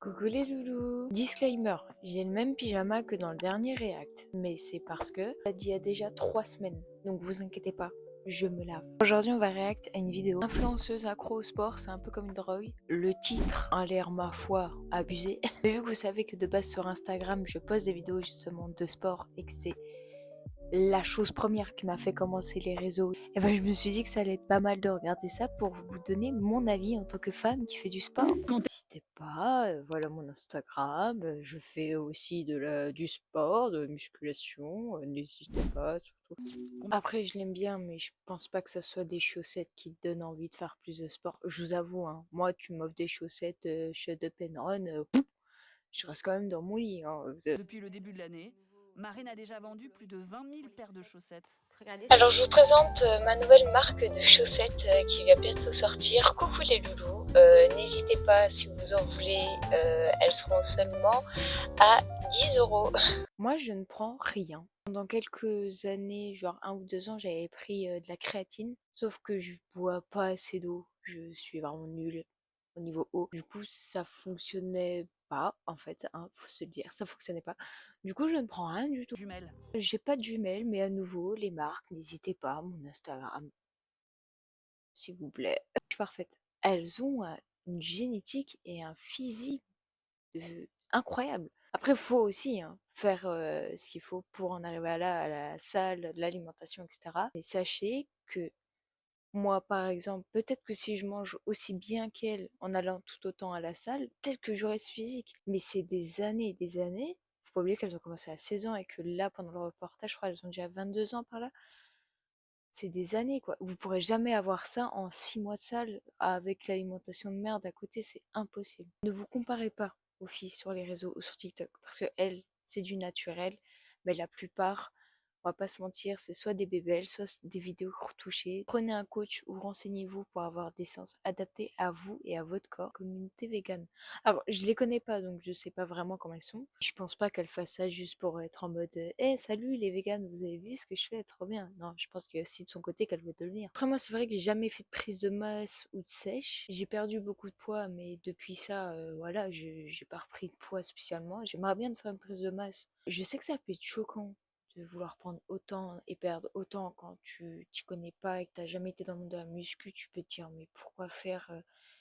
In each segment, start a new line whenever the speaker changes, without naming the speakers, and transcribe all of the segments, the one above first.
Coucou les loulous. Disclaimer, j'ai le même pyjama que dans le dernier React, mais c'est parce que ça dit il y a déjà 3 semaines, donc vous inquiétez pas, je me lave. Aujourd'hui on va React à une vidéo. Influenceuse accro au sport, c'est un peu comme une drogue. Le titre a l'air ma foi abusé. Mais vu que vous savez que de base sur Instagram je poste des vidéos justement de sport et que c'est la chose première qui m'a fait commencer les réseaux, et ben je me suis dit que ça allait être pas mal de regarder ça pour vous donner mon avis en tant que femme qui fait du sport. N'hésitez pas, voilà mon Instagram, je fais aussi du sport, de la musculation, n'hésitez pas surtout. Après je l'aime bien mais je pense pas que ça soit des chaussettes qui te donnent envie de faire plus de sport. Je vous avoue, hein, moi tu m'offres des chaussettes Shut Up and Run, je reste quand même dans mon lit, hein.
Depuis le début de l'année, Marine a déjà vendu plus de 20 000 paires de chaussettes.
Alors je vous présente ma nouvelle marque de chaussettes qui va bientôt sortir. Coucou les loulous, n'hésitez pas si vous en voulez, elles seront seulement à 10 €. Moi je ne prends rien. Pendant quelques années, genre 1 ou 2 ans, j'avais pris de la créatine, sauf que je bois pas assez d'eau, je suis vraiment nulle au niveau eau. Du coup ça fonctionnait pas en fait, hein, faut se le dire, ça fonctionnait pas. Du coup je ne prends rien du tout.
Jumelles.
J'ai pas de jumelles, mais à nouveau, les marques, n'hésitez pas, mon Instagram, s'il vous plaît. Je suis parfaite. Elles ont une génétique et un physique incroyable. Après, il faut aussi faire ce qu'il faut pour en arriver à la salle, de l'alimentation, etc. Mais sachez que moi, par exemple, peut-être que si je mange aussi bien qu'elle en allant tout autant à la salle, peut-être que j'aurais ce physique. Mais c'est des années et des années. Faut pas oublier qu'elles ont commencé à 16 ans et que là, pendant le reportage, je crois qu'elles ont déjà 22 ans par là. C'est des années, quoi. Vous pourrez jamais avoir ça en 6 mois de salle avec l'alimentation de merde à côté, c'est impossible. Ne vous comparez pas aux filles sur les réseaux ou sur TikTok parce que elles, c'est du naturel, mais la plupart, on va pas se mentir, c'est soit des bébelles, soit des vidéos retouchées. Prenez un coach ou renseignez-vous pour avoir des séances adaptées à vous et à votre corps. Communauté végane. Alors, je les connais pas, donc je sais pas vraiment comment elles sont. Je pense pas qu'elles fassent ça juste pour être en mode hey, salut les véganes, vous avez vu ce que je fais, trop bien. Non, je pense qu'il y a aussi de son côté qu'elle veut devenir. Après, moi, c'est vrai que j'ai jamais fait de prise de masse ou de sèche. J'ai perdu beaucoup de poids, mais depuis ça, voilà, j'ai pas repris de poids spécialement. J'aimerais bien faire une prise de masse. Je sais que ça peut être choquant de vouloir prendre autant et perdre autant quand tu t'y connais pas et que t'as jamais été dans le monde de la muscu, tu peux te dire mais pourquoi faire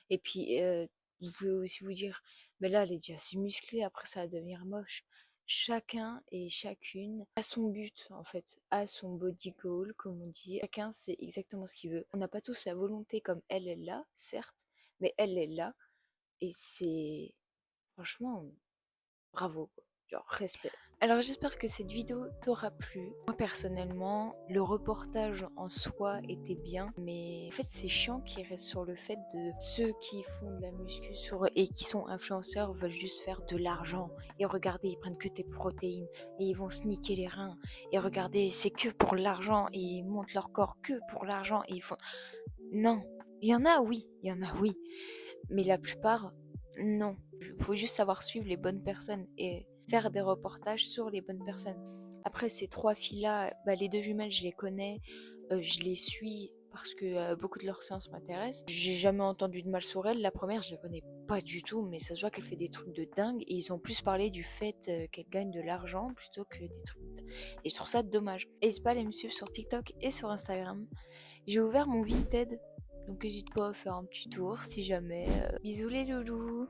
et puis vous pouvez aussi vous dire mais là elle est déjà si musclée, après ça va devenir moche. Chacun et chacune a son but en fait, a son body goal comme on dit. Chacun sait exactement ce qu'il veut. On n'a pas tous la volonté comme elle l'a, certes, mais elle est là et c'est franchement bravo quoi. Genre respect. Alors j'espère que cette vidéo t'aura plu. Moi personnellement, le reportage en soi était bien, mais en fait c'est chiant qu'il reste sur le fait de ceux qui font de la muscu et qui sont influenceurs veulent juste faire de l'argent. Et regardez, ils prennent que tes protéines et ils vont se niquer les reins. Et regardez, c'est que pour l'argent et ils montent leur corps que pour l'argent et ils font... Non, il y en a oui, il y en a oui, mais la plupart non. Il faut juste savoir suivre les bonnes personnes et faire des reportages sur les bonnes personnes. Après ces 3 filles-là, bah, les 2 jumelles, je les connais, je les suis parce que beaucoup de leurs séances m'intéressent. J'ai jamais entendu de mal sur elles. La première, je la connais pas du tout, mais ça se voit qu'elle fait des trucs de dingue et ils ont plus parlé du fait qu'elle gagne de l'argent plutôt que des trucs. Et je trouve ça dommage. N'hésite pas à aller me suivre sur TikTok et sur Instagram. J'ai ouvert mon Vinted, donc n'hésite pas à faire un petit tour si jamais. Bisous les loulous!